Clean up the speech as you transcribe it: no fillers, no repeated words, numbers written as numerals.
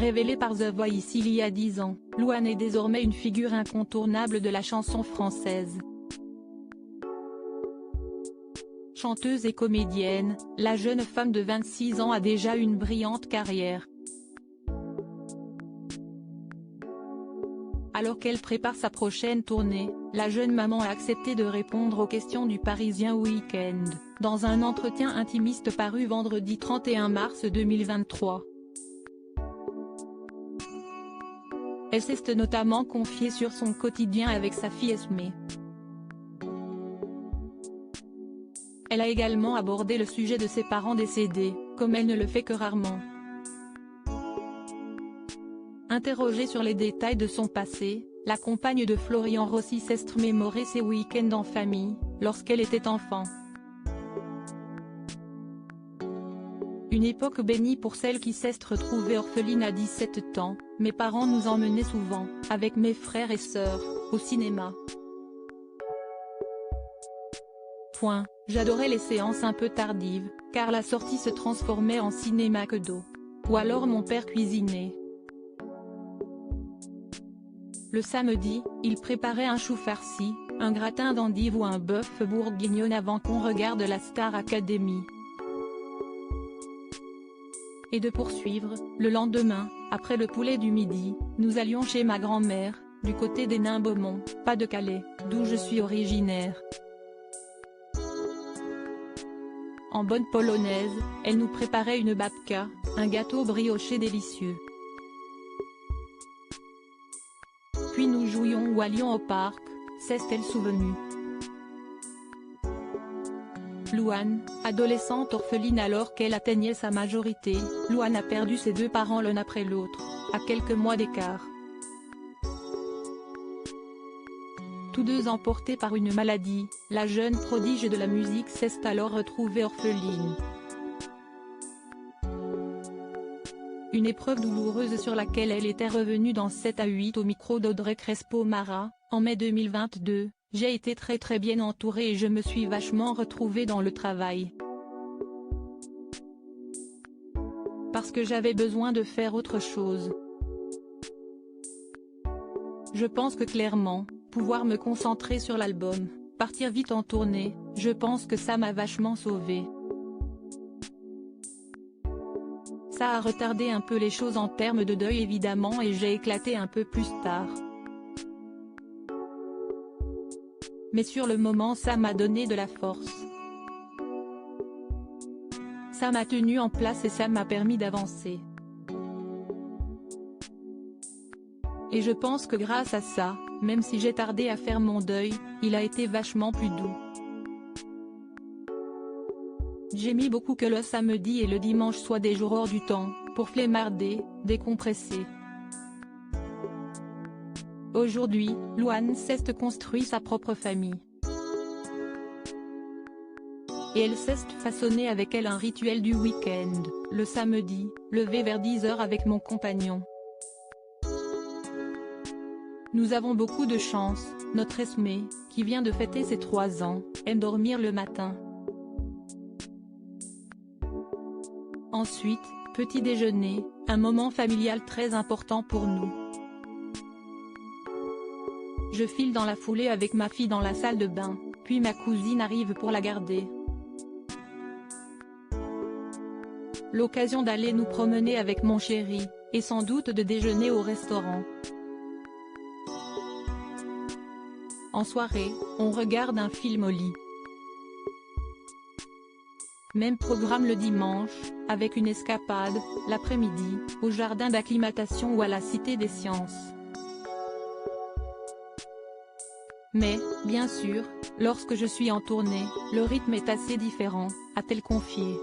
Révélée par The Voice il y a 10 ans, Louane est désormais une figure incontournable de la chanson française. Chanteuse et comédienne, la jeune femme de 26 ans a déjà une brillante carrière. Alors qu'elle prépare sa prochaine tournée, la jeune maman a accepté de répondre aux questions du Parisien Week-end, dans un entretien intimiste paru vendredi 31 mars 2023. Elle s'est notamment confiée sur son quotidien avec sa fille Esmé. Elle a également abordé le sujet de ses parents décédés, comme elle ne le fait que rarement. Interrogée sur les détails de son passé, la compagne de Florian Rossi s'est mémoré ses week-ends en famille, lorsqu'elle était enfant. Une époque bénie pour celle qui s'est retrouvée orpheline à 17 ans, mes parents nous emmenaient souvent, avec mes frères et sœurs, au cinéma. J'adorais les séances un peu tardives, car la sortie se transformait en cinéma que d'eau. Ou alors mon père cuisinait. Le samedi, il préparait un chou farci, un gratin d'endives ou un bœuf bourguignon avant qu'on regarde la Star Academy. Et de poursuivre, le lendemain, après le poulet du midi, nous allions chez ma grand-mère, du côté des Nains-Beaumont, pas de Calais, d'où je suis originaire. En bonne polonaise, elle nous préparait une babka, un gâteau brioché délicieux. Puis nous jouions ou allions au parc, s'est-elle souvenue. Louane, adolescente orpheline alors qu'elle atteignait sa majorité, Louane a perdu ses deux parents l'un après l'autre, à quelques mois d'écart. Tous deux emportés par une maladie, la jeune prodige de la musique s'est alors retrouvée orpheline. Une épreuve douloureuse sur laquelle elle était revenue dans 7 à 8 au micro d'Audrey Crespo-Mara, en mai 2022, j'ai été très bien entourée et je me suis vachement retrouvée dans le travail. Parce que j'avais besoin de faire autre chose. Je pense que clairement, pouvoir me concentrer sur l'album, partir vite en tournée, je pense que ça m'a vachement sauvée. Ça a retardé un peu les choses en termes de deuil évidemment et j'ai éclaté un peu plus tard. Mais sur le moment ça m'a donné de la force. Ça m'a tenu en place et ça m'a permis d'avancer. Et je pense que grâce à ça, même si j'ai tardé à faire mon deuil, il a été vachement plus doux. J'ai mis beaucoup que le samedi et le dimanche soient des jours hors du temps, pour flemmarder, décompresser. Aujourd'hui, Louane s'est construit sa propre famille. Et elle s'est façonné avec elle un rituel du week-end, le samedi, levé vers 10 h avec mon compagnon. Nous avons beaucoup de chance, notre Esmé, qui vient de fêter ses 3 ans, aime dormir le matin. Ensuite, petit déjeuner, un moment familial très important pour nous. Je file dans la foulée avec ma fille dans la salle de bain, puis ma cousine arrive pour la garder. L'occasion d'aller nous promener avec mon chéri, et sans doute de déjeuner au restaurant. En soirée, on regarde un film au lit. Même programme le dimanche, avec une escapade, l'après-midi, au jardin d'acclimatation ou à la Cité des Sciences. Mais, bien sûr, lorsque je suis en tournée, le rythme est assez différent, a-t-elle confié.